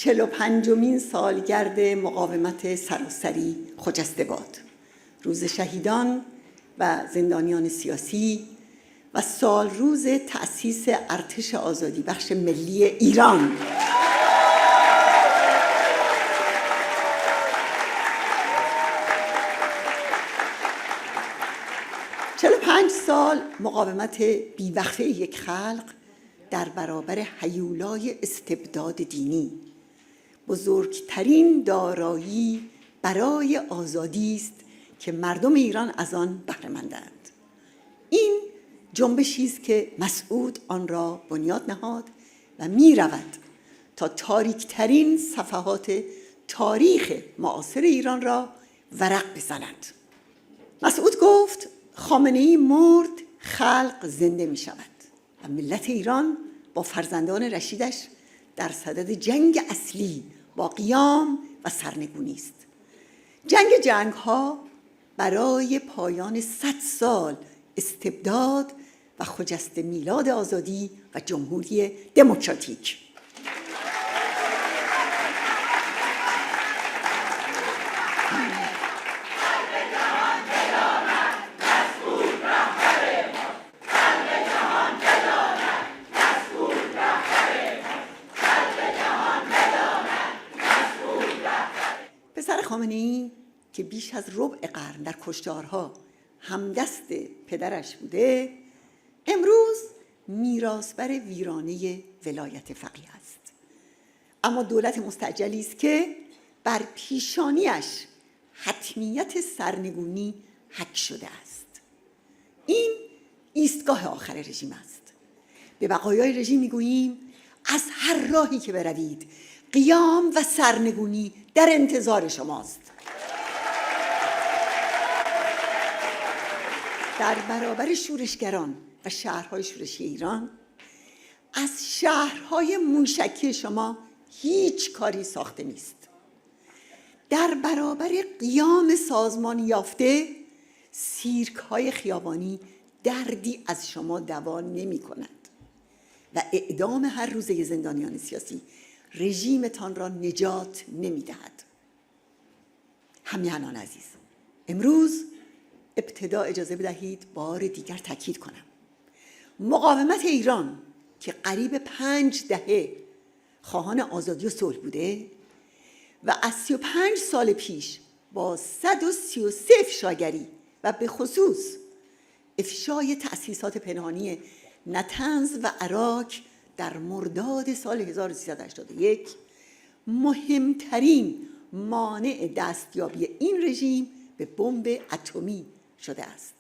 45مین سالگرد مقاومت سراسری خجسته باد. روز شهیدان و زندانیان سیاسی و سال روز تأسیس ارتش آزادی بخش ملی ایران. پنج سال مقاومت بیوقفه یک خلق در برابر هیولای استبداد دینی بزرگترین دارایی برای آزادی است که مردم ایران از آن بهره مندند. این جنبشی است که مسعود آن را بنیاد نهاد و می رود تا تاریکترین صفحات تاریخ معاصر ایران را ورق بزند. مسعود گفت خامنه‌ای مرد، خلق زنده می شود و ملت ایران با فرزندان رشیدش در صدد جنگ اصلی با قیام و سرنگونی است. جنگ ها برای پایان 100 سال استبداد و خجسته میلاد آزادی و جمهوری دموکراتیک. پسر خامنه‌ای که بیش از ربع قرن در کشتارها همدست پدرش بوده، امروز میراثبر ویرانه ولایت فقیه است. اما دولت مستعجلی است که بر پیشانیش حتمیت سرنگونی حک شده است. این ایستگاه آخر رژیم است. به بقایای رژیم میگوییم از هر راهی که بروید قیام و سرنگونی در انتظار شماست. در برابر شورشگران و شهرهای شورشی ایران، از شهرهای موشکی شما هیچ کاری ساخته نیست. در برابر قیام سازمان یافته، سیرک‌های خیابانی دردی از شما دوا نمی‌کند و اعدام هر روزه زندانیان سیاسی رژیمتان را نجات نمی‌دهد. همیهنان عزیز، امروز ابتدا اجازه بدهید بار دیگر تاکید کنم مقاومت ایران که قریب 5 دهه خواهان آزادی و صلح بوده و از 35 سال پیش با 133 افشاگری و به خصوص افشای تأسیسات پنهانی نطنز و عراق در مرداد سال 1381 مهمترین مانع دستیابی این رژیم به بمب اتمی شده است.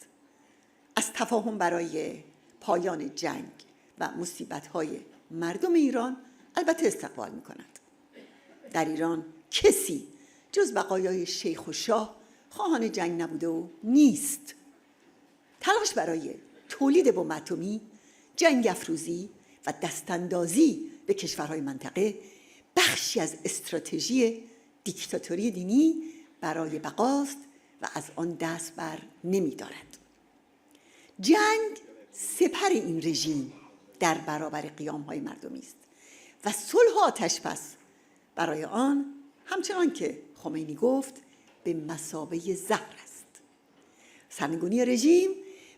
از تفاهم برای پایان جنگ و مصیبت‌های مردم ایران البته استقبال می‌کند. در ایران کسی جز بقایای شیخ و شاه خواهان جنگ نبوده و نیست. تلاش برای تولید بمب اتمی، جنگ افروزی و دستاندازی به کشورهای منطقه بخشی از استراتژی دیکتاتوری دینی برای بقاست و از آن دست بر نمی‌دارد. جنگ سپر این رژیم در برابر قیام‌های مردمی است و صلح و آتش‌بس برای آن همچنان که خمینی گفت به مثابه زهر است. سرنگونی رژیم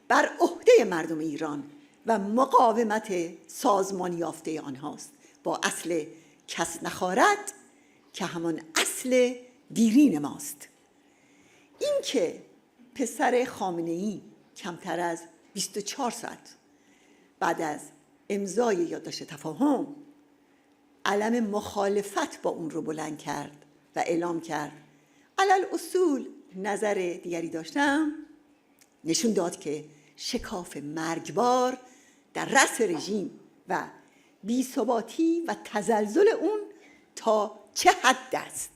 بر عهده مردم ایران و مقاومت سازمان یافته آنهاست با اصل کس نخارد که همان اصل دیرین ماست. این که پسر خامنه‌ای کمتر از 24 ساعت بعد از امضای یادداشت تفاهم علم مخالفت با اون رو بلند کرد و اعلام کرد علل اصول نظر دیگری داشتم، نشون داد که شکاف مرگبار در رأس رژیم و بی‌ثباتی و تزلزل اون تا چه حد است.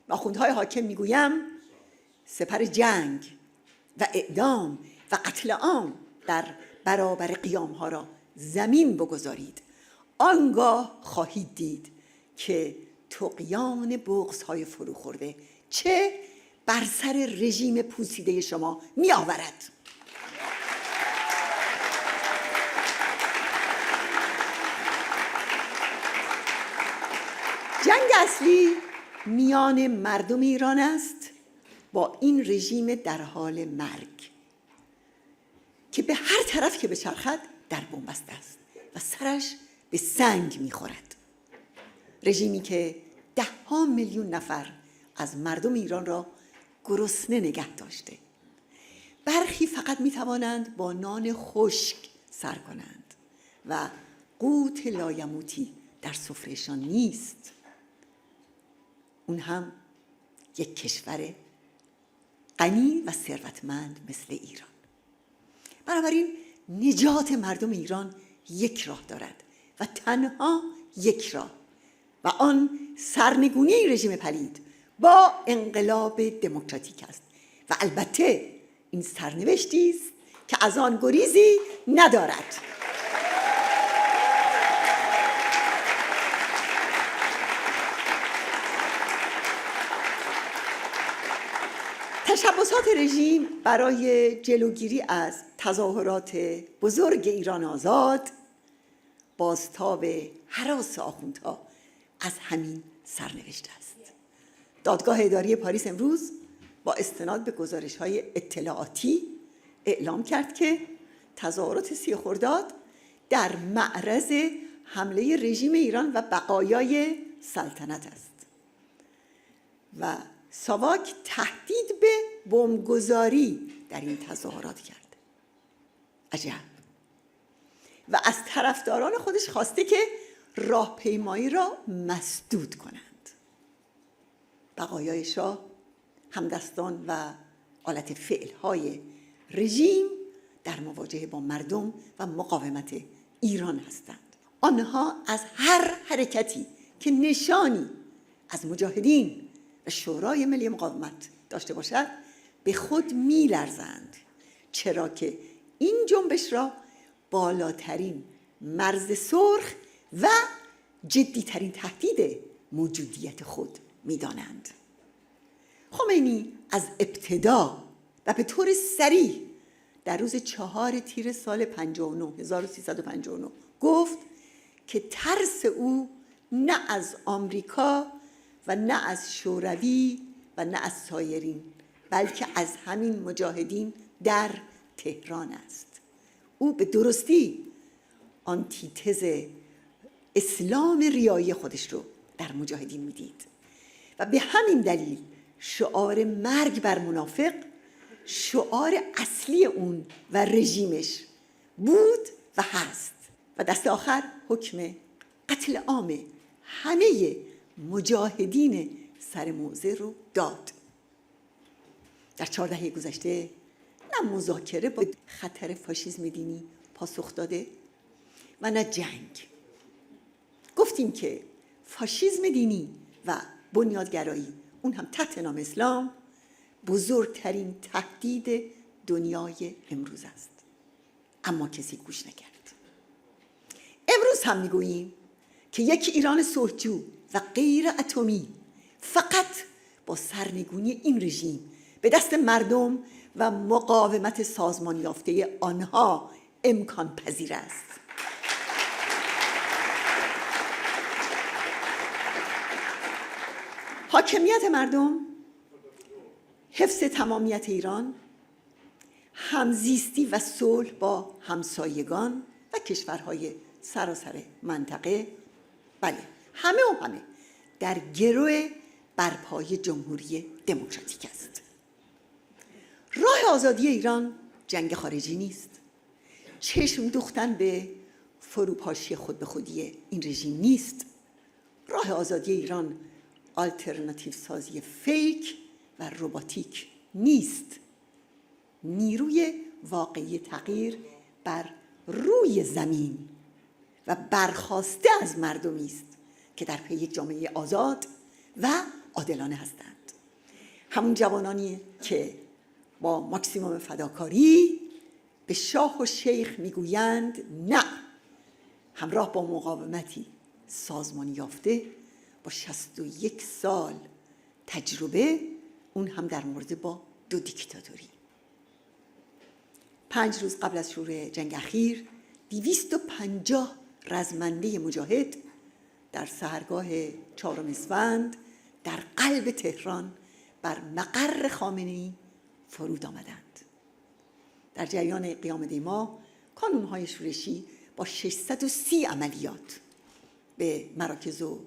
و آخوندهای حاکم میگویم سپر جنگ و اعدام و قتل عام در برابر قیام‌ها را زمین بگذارید، آنگاه خواهید دید که طغیان بغض‌های فرو خورده چه بر سر رژیم پوسیده شما می آورد. جنگ اصلی میان مردم ایران است با این رژیم در حال مرگ که به هر طرف که بچرخد در بنبست است و سرش به سنگ میخورد. رژیمی که 10 میلیون نفر از مردم ایران را گرسنه نگه داشته. برخی فقط میتوانند با نان خشک سر کنند و قوت لایموتی در سفرهشان نیست. اون هم یک کشور غنی و ثروتمند مثل ایران. بنابراین نجات مردم ایران یک راه دارد و تنها یک راه، و آن سرنگونی این رژیم پلید با انقلاب دموکراتیک است و البته این سرنوشتی است که از آن گریزی ندارد. تشبسات رژیم برای جلوگیری از تظاهرات بزرگ ایران آزاد، بازتاب هراس آخوندها از همین سرنوشت است. دادگاه اداری پاریس امروز با استناد به گزارش‌های اطلاعاتی اعلام کرد که تظاهرات 30 خرداد در معرض حمله رژیم ایران و بقایای سلطنت است و ساواک تهدید به بمبگذاری در این تظاهرات کرد. عجب. و از طرفداران خودش خواسته که راهپیمایی را مسدود کنند. بقایای شاه همدستان و آلت فعلهای رژیم در مواجهه با مردم و مقاومت ایران هستند. آنها از هر حرکتی که نشانی از مجاهدین و شورای ملی مقاومت داشته باشد به خود می‌لرزند، چرا که این جنبش را بالاترین مرز سرخ و جدیترین تهدید موجودیت خود می‌دانند. خمینی از ابتدا و به طور صریح در روز 4 تیر سال 1359 گفت که ترس او نه از آمریکا و نه از شوروی و نه از سایرین، بلکه از همین مجاهدین در تهران است. او به درستی آنتیتز اسلام ریایی خودش رو در مجاهدین میدید و به همین دلیل شعار مرگ بر منافق شعار اصلی اون و رژیمش بود و هست و دست آخر حکم قتل عام همه مجاهدین سر موضع رو داد. در 4 دهه گذشته نه مذاکره با خطر فاشیسم دینی پاسخ داده و نه جنگ. گفتیم که فاشیسم دینی و بنیادگرایی، اون هم تحت نام اسلام، بزرگترین تهدید دنیای امروز است، اما کسی گوش نکرد. امروز هم میگوییم که یک ایران صلحجو و غیر اتمی فقط با سرنگونی این رژیم به دست مردم و مقاومت سازمان یافته آنها امکان پذیر است. حاکمیت مردم، حفظ تمامیت ایران، همزیستی و صلح با همسایگان و کشورهای سراسر منطقه، بله همه در گرو برپای جمهوری دموکراتیک است. راه آزادی ایران جنگ خارجی نیست. چشم دوختن به فروپاشی خود به خودی این رژیم نیست. راه آزادی ایران آلترناتیو سازی فیک و رباتیک نیست. نیروی واقعی تغییر بر روی زمین و برخاسته از مردمی است که در پی یک جامعه آزاد و عادلانه هستند. همون جوانانی که با ماکسیموم فداکاری به شاه و شیخ میگویند نه، همراه با مقاومتی سازمان یافته با 61 سال تجربه، اون هم در مورد با 2 دیکتاتوری. 5 روز قبل از شروع جنگ اخیر 250 رزمنده مجاهد در سحرگاه 4 اسفند در قلب تهران بر مقر خامنه‌ای فرود آمدند. در جریان قیام دیما کانون‌های شورشی با 630 عملیات به مراکز و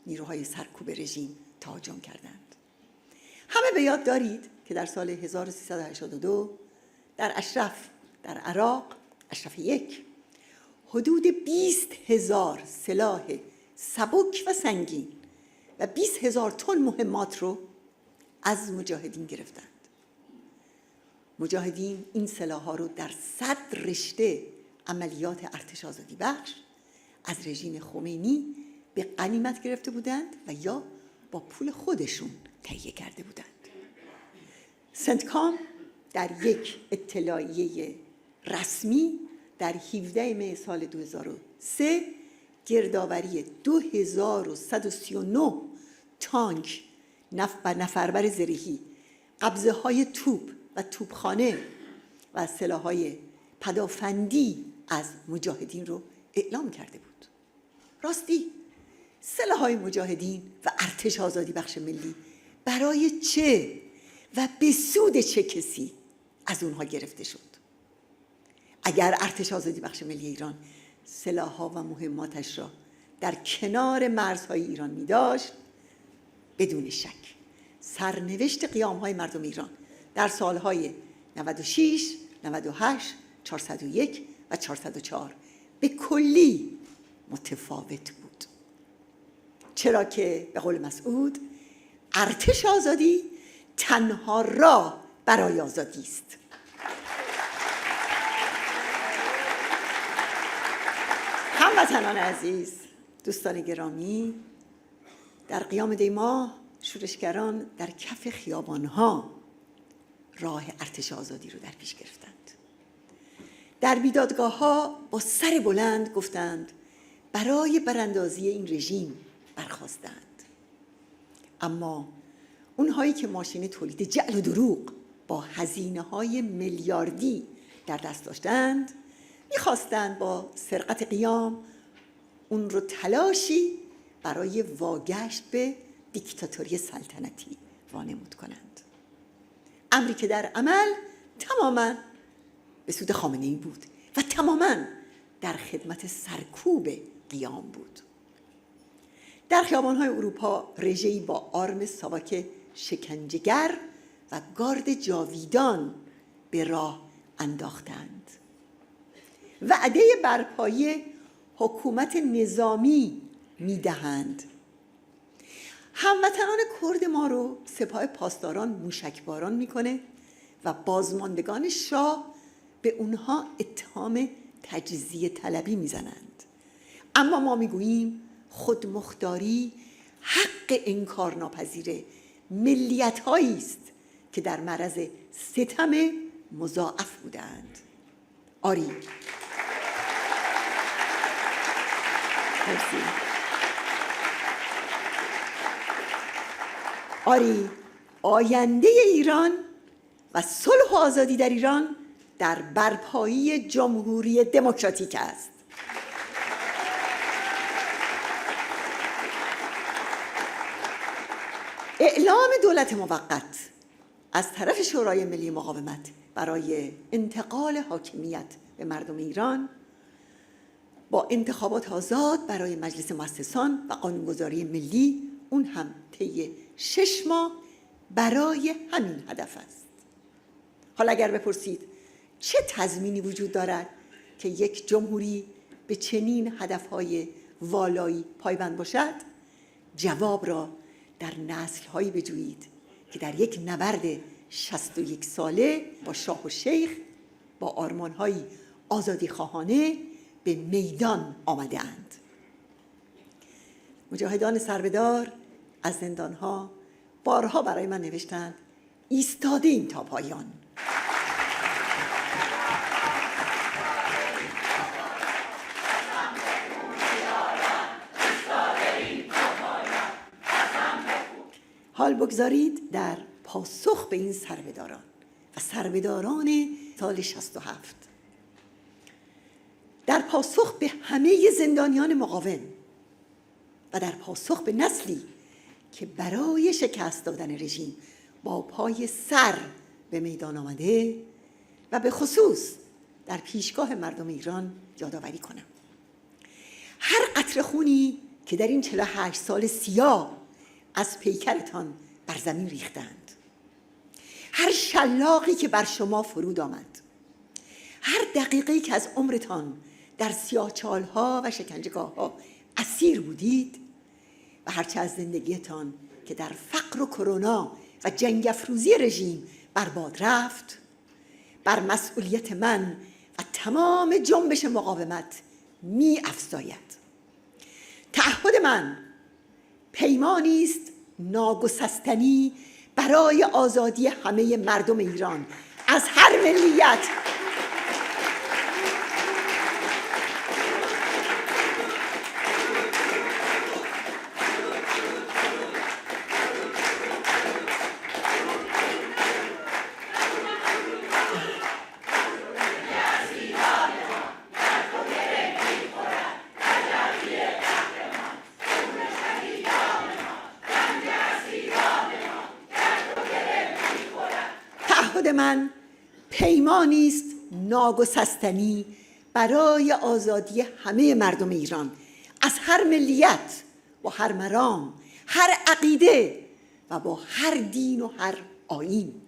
نیروهای سرکوب رژیم تهاجم کردند. همه به یاد دارید که در سال 1382 در اشرف در عراق، اشرف 1، حدود 20,000 سلاح سبک و سنگین و 20,000 تن مهمات رو از مجاهدین گرفتند. مجاهدین این سلاح‌ها رو در 100 رشته عملیات ارتش آزادی بخش از رژیم خمینی به غنیمت گرفته بودند و یا با پول خودشون تهیه کرده بودند. سنتکام در یک اطلاعیه رسمی در 17 می سال 2003 گردآوری 2139 تانک و نفربر زرهی، قبضه های توپ و توپخانه و سلاح‌های پدافندی از مجاهدین رو اعلام کرده بود. راستی سلاح‌های مجاهدین و ارتش آزادی بخش ملی برای چه و به سود چه کسی از اونها گرفته شد؟ اگر ارتش آزادی بخش ملی ایران سلاح‌ها و مهماتش را در کنار مرزهای ایران می داشت، بدون شک سرنوشت قیام‌های مردم ایران در سالهای 96، 98، 401 و 404 به کلی متفاوت بود. چرا که به قول مسعود ارتش آزادی تنها راه برای آزادی است. هموطنان عزیز، دوستان گرامی، در قیام دیما شورشگران در کف خیابانها راه ارتش آزادی رو در پیش گرفتند. در بیدادگاه‌ها با سر بلند گفتند برای براندازی این رژیم برخاستند. اما اونهایی که ماشین تولید جعل و دروغ با هزینه‌های میلیاردی در دست داشتند، می‌خواستند با سرقت قیام اون رو تلاشی برای واگشت به دیکتاتوری سلطنتی وانمود کنند. امری که در عمل تماماً به سود خامنه‌ای بود و تماماً در خدمت سرکوب قیام بود. در خیابان‌های اروپا رژه‌ای با آرم ساواک شکنجه‌گر و گارد جاویدان به راه انداختند. وعده برپایی حکومت نظامی می‌دهند. هموطنان کرد ما رو سپاه پاسداران موشکباران میکنه و بازماندگان شاه به اونها اتهام تجزیه طلبی میزنند. اما ما میگوییم خودمختاری حق انکارناپذیر ملیت‌هایی است که در معرض ستم مضاعف بودند. آری، مرسی. آری، آینده ایران و صلح و آزادی در ایران در برپایی جمهوری دموکراتیک است. اعلام دولت موقت از طرف شورای ملی مقاومت برای انتقال حاکمیت به مردم ایران با انتخابات آزاد برای مجلس مؤسسان و قانونگذاری ملی، اون هم طی 6 ماه، برای همین هدف است. حالا اگر بپرسید چه تضمینی وجود دارد که یک جمهوری به چنین هدفهای والایی پایبند باشد؟ جواب را در نسل‌هایی بجویید که در یک نبرد 61 ساله با شاه و شیخ با آرمان‌های آزادی خواهانه به میدان آمده اند. مجاهدان سربه‌دار از زندان‌ها بارها برای من نوشتند ایستادیم تا پایان. حال بگذارید در پاسخ به این سربه‌داران و سربه‌داران سال 67، در پاسخ به همه زندانیان مقاوم و در پاسخ به نسلی که برای شکست دادن رژیم با پای سر به میدان آمده و به خصوص در پیشگاه مردم ایران یادآوری کنم. هر قطره خونی که در این 48 سال سیاه از پیکرتان بر زمین ریختند، هر شلاقی که بر شما فرود آمد، هر دقیقه‌ای که از عمرتان در سیاهچال‌ها و شکنجهگاه‌ها اسیر بودید و هرچه از زندگیتان که در فقر و کرونا و جنگ افروزی رژیم برباد رفت، بر مسئولیت من و تمام جنبش مقاومت می افزاید. تعهد من پیمانی است ناگسستنی برای آزادی همه مردم ایران از هر ملیت من پیمانی است ناگسستنی برای آزادی همه مردم ایران از هر ملیت و هر مرام، هر عقیده و با هر دین و هر آیین.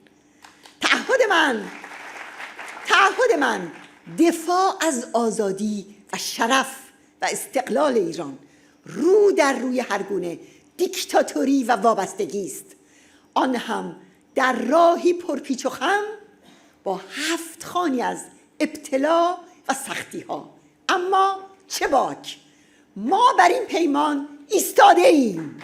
تعهد من دفاع از آزادی و شرف و استقلال ایران رو در روی هر گونه دیکتاتوری و وابستگی است، آن هم در راهی پرپیچ و خم با 7 خوانی از ابتلا و سختی ها. اما چه باک، ما بر این پیمان ایستاده ایم.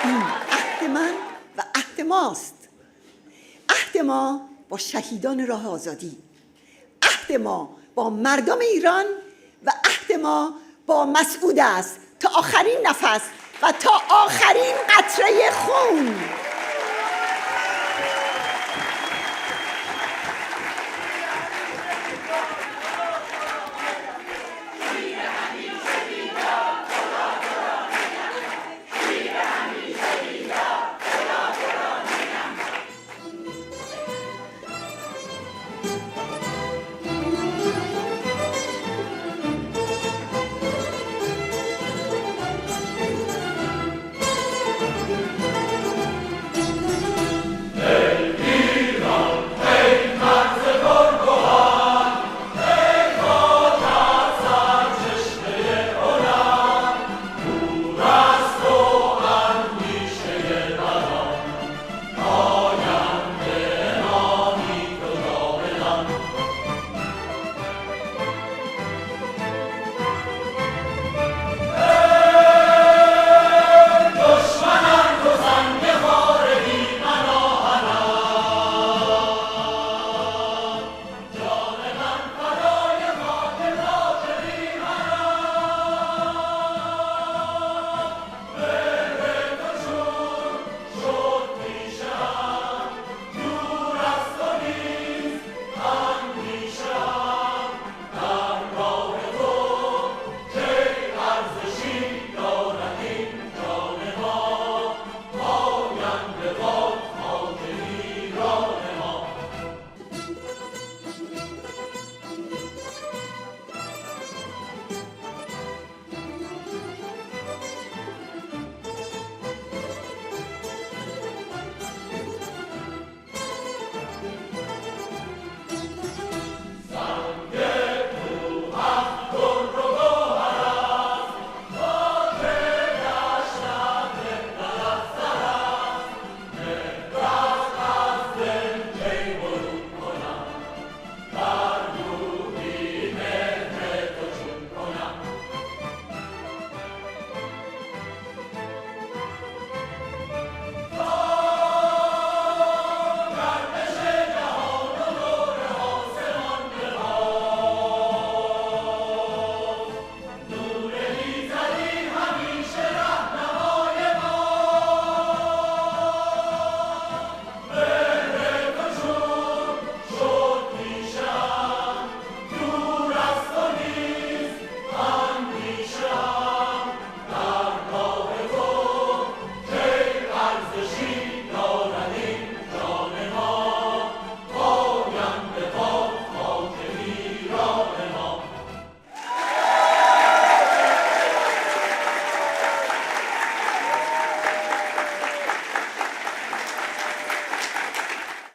این عهد من و عهد ماست، عهد ما با شهیدان راه آزادی، عهد ما با مردم ایران و عهد ما با مسعود است تا آخرین نفس و تا آخرین قطره خون.